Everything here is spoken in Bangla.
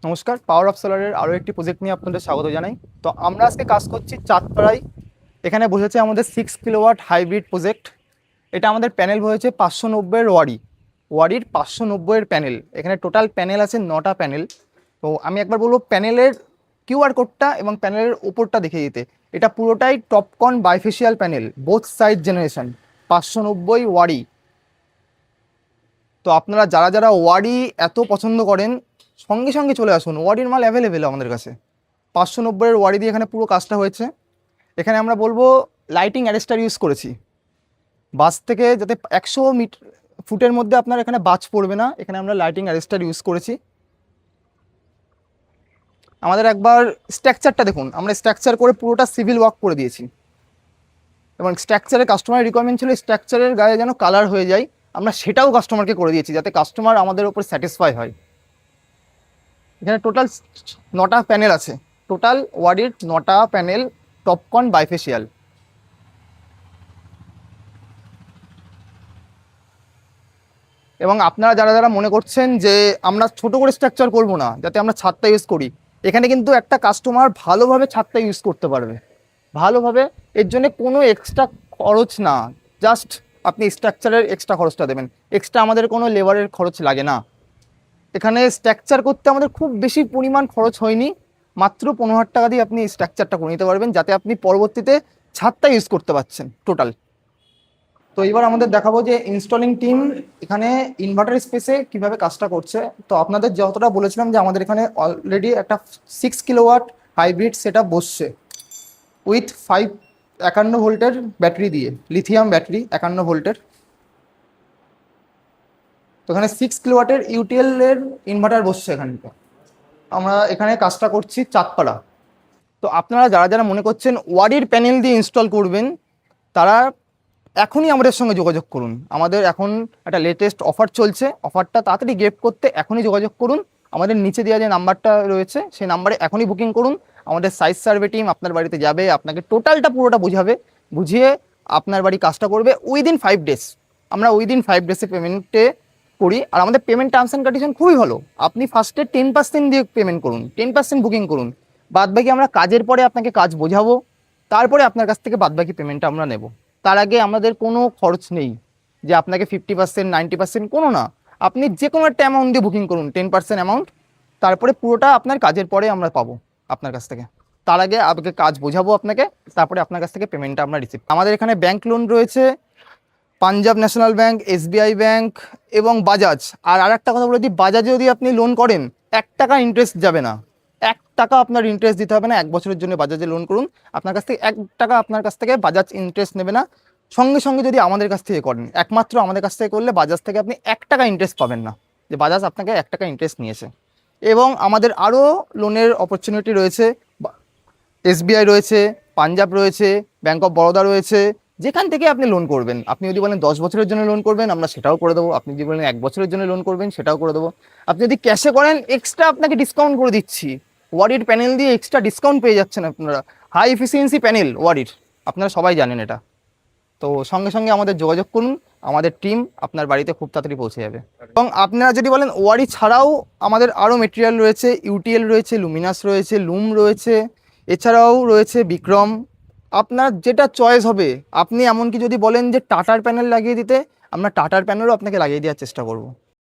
নমস্কার, পাওয়ার অফ সোলারের আরও একটি প্রজেক্ট নিয়ে আপনাদের স্বাগত জানাই। তো আমরা আজকে কাজ করছি চাঁদপাড়ায়। এখানে বসেছে আমাদের 6 কিলোওয়াট হাইব্রিড প্রজেক্ট। এটা আমাদের প্যানেল হয়েছে 590-এর ওয়ারির 590-এর প্যানেল। এখানে টোটাল প্যানেল আছে 9টা প্যানেল। তো আমি একবার বলবো প্যানেলের কিউআর কোডটা এবং প্যানেলের উপরটা দেখিয়ে দিতে। এটা পুরোটাই Topcon bifacial panel, both side generation, 590 ওয়ারি। তো আপনারা যারা যারা ওয়ারি এত পছন্দ করেন, সঙ্গে সঙ্গে চলে আসুন, ওয়ারির মাল অ্যাভেলেবেল আমাদের কাছে। 590-এর ওয়ারি দিয়ে এখানে পুরো কাজটা হয়েছে। এখানে আমরা বলবো লাইটিং অ্যারেস্টার ইউজ করেছি। বাস থেকে যাতে 100 ফুটের মধ্যে আপনার এখানে বাজ পড়বে না, এখানে আমরা লাইটিং অ্যারেস্টার ইউজ করেছি। আমাদের একবার স্ট্রাকচারটা দেখুন, আমরা স্ট্রাকচার করে পুরোটা সিভিল ওয়ার্ক করে দিয়েছি। এবং স্ট্রাকচারের কাস্টমারের রিকোয়ারমেন্ট ছিল স্ট্রাকচারের গায়ে যেন কালার হয়ে যায়, আমরা সেটাও কাস্টমারকে করে দিয়েছি যাতে কাস্টমার আমাদের উপর স্যাটিসফাই হয়। এখানে টোটাল 9টা প্যানেল আছে, টোটাল ওয়ারির 9টা প্যানেল টপকন বাইফেশিয়াল। এবং আপনারা যারা যারা মনে করছেন যে আমরা ছোট করে স্ট্রাকচার করব না, যাতে আমরা ছাদটা ইউজ করি, এখানে কিন্তু একটা কাস্টমার ভালোভাবে ছাদটা ইউজ করতে পারবে ভালোভাবে। এর জন্য কোনো এক্সট্রা খরচ না, জাস্ট আপনি স্ট্রাকচারের এক্সট্রা খরচটা দেবেন। এক্সট্রা আমাদের কোনো লেবারের খরচ লাগে না। এখানে স্ট্রাকচার করতে আমাদের খুব বেশি পরিমাণ খরচ হয়নি, মাত্র 15,000 টাকা দিয়ে আপনি স্ট্রাকচারটা করে নিতে পারবেন, যাতে আপনি পরবর্তীতে ছাদটা ইউজ করতে পারছেন টোটাল। তো এবার আমাদের দেখাবো যে ইনস্টলিং টিম এখানে ইনভার্টার স্পেসে কিভাবে কাজটা করছে। তো আপনাদের যতটা বলেছিলাম যে আমাদের এখানে অলরেডি একটা 6 কিলোওয়াট হাইব্রিড সেট আপ বসছে উইথ 51 ভোল্টের ব্যাটারি দিয়ে, লিথিয়াম ব্যাটারি 51 ভোল্টের। তো এখানে 6 কিলোওয়াটের ইউটিএল এর ইনভার্টার বসছে এখানে। আমরা এখানে কাজটা করছি চাঁদপাড়া। তো আপনারা যারা যারা মনে করছেন ওয়ারির প্যানেল দিয়ে ইনস্টল করবেন, তারা এখনই আমাদের সঙ্গে যোগাযোগ করুন। আমাদের এখন একটা লেটেস্ট অফার চলছে, অফারটা তাড়াতাড়ি গ্রেপ করতে এখনই যোগাযোগ করুন। আমাদের নিচে দেওয়া যে নাম্বারটা রয়েছে সেই নাম্বারে এখনই বুকিং করুন। আমাদের সাইজ সার্ভে টিম আপনার বাড়িতে যাবে, আপনাকে টোটালটা পুরোটা বুঝিয়ে আপনার বাড়ি কাজটা করবে উইদিন 5 ডেজ। আমরা উইদিন 5 ডেজে পেমেন্টে করি। আর আমাদের পেমেন্ট টার্মস অ্যান্ড কন্ডিশন খুবই ভালো। আপনি ফার্স্টে 10% দিয়ে পেমেন্ট করুন, 10% বুকিং করুন, বাদবাকি আমরা কাজের পরে আপনাকে কাজ বোঝাবো, তারপরে আপনার কাছ থেকে বাদবাকি পেমেন্টটা আমরা নেব। তার আগে আমাদের কোনো খরচ নেই যে আপনাকে 50%, 90%, কোনো না। আপনি যে কোনো একটা অ্যামাউন্ট দিয়ে বুকিং করুন, 10% অ্যামাউন্ট, তারপরে পুরোটা আপনার কাজের পরে আমরা পাবো আপনার কাছ থেকে। তার আগে আপনাকে কাজ বোঝাবো আপনাকে, তারপরে আপনার কাছ থেকে পেমেন্টটা আমরা রিসিভ। আমাদের এখানে ব্যাংক লোন রয়েছে, Punjab national bank, SBI bank এবং বাজাজ। আর একটা কথা বলে দিই, বাজাজে যদি আপনি লোন করেন 1 টাকা ইন্টারেস্ট যাবে না, 1 টাকা আপনার ইন্টারেস্ট দিতে হবে না। 1 বছরের জন্য বাজাজে লোন করুন, আপনার কাছ থেকে 1 টাকা আপনার কাছ থেকে বাজাজ ইন্টারেস্ট নেবে না। সঙ্গে সঙ্গে যদি আমাদের কাছ থেকে করেন, একমাত্র আমাদের কাছ থেকে করলে বাজাজ থেকে আপনি 1 টাকা ইন্টারেস্ট পাবেন না, যে বাজাজ আপনাকে 1 টাকা ইন্টারেস্ট নিয়েছে। এবং আমাদের আরও লোনের অপরচুনিটি রয়েছে, এসবিআই রয়েছে, পাঞ্জাব রয়েছে, ব্যাংক অফ বরোদা রয়েছে। যেখান থেকে আপনি লোন করবেন, আপনি যদি বলেন 10 বছরের জন্য লোন করবেন, আমরা সেটাও করে দেবো। আপনি যদি বলেন 1 বছরের জন্য লোন করবেন, সেটাও করে দেবো। আপনি যদি ক্যাশে করেন, এক্সট্রা আপনাকে ডিসকাউন্ট করে দিচ্ছি। ওয়ারির প্যানেল দিয়ে এক্সট্রা ডিসকাউন্ট পেয়ে যাচ্ছেন আপনারা। হাই এফিসিয়েন্সি প্যানেল ওয়ারির, আপনারা সবাই জানেন এটা। তো সঙ্গে সঙ্গে আমাদের যোগাযোগ করুন, আমাদের টিম আপনার বাড়িতে খুব তাড়াতাড়ি পৌঁছে যাবে। এবং আপনারা যদি বলেন ওয়ারি ছাড়াও আমাদের আরও মেটেরিয়াল রয়েছে, ইউটিএল রয়েছে, লুমিনাস রয়েছে, লুম রয়েছে, এছাড়াও রয়েছে বিক্রম। আপনার যেটা চয়েস হবে, আপনি এমনকি যদি বলেন যে টাটার প্যানেল লাগিয়ে দিতে, আমরা টাটার প্যানেলও আপনাকে লাগিয়ে দেওয়ার চেষ্টা করব।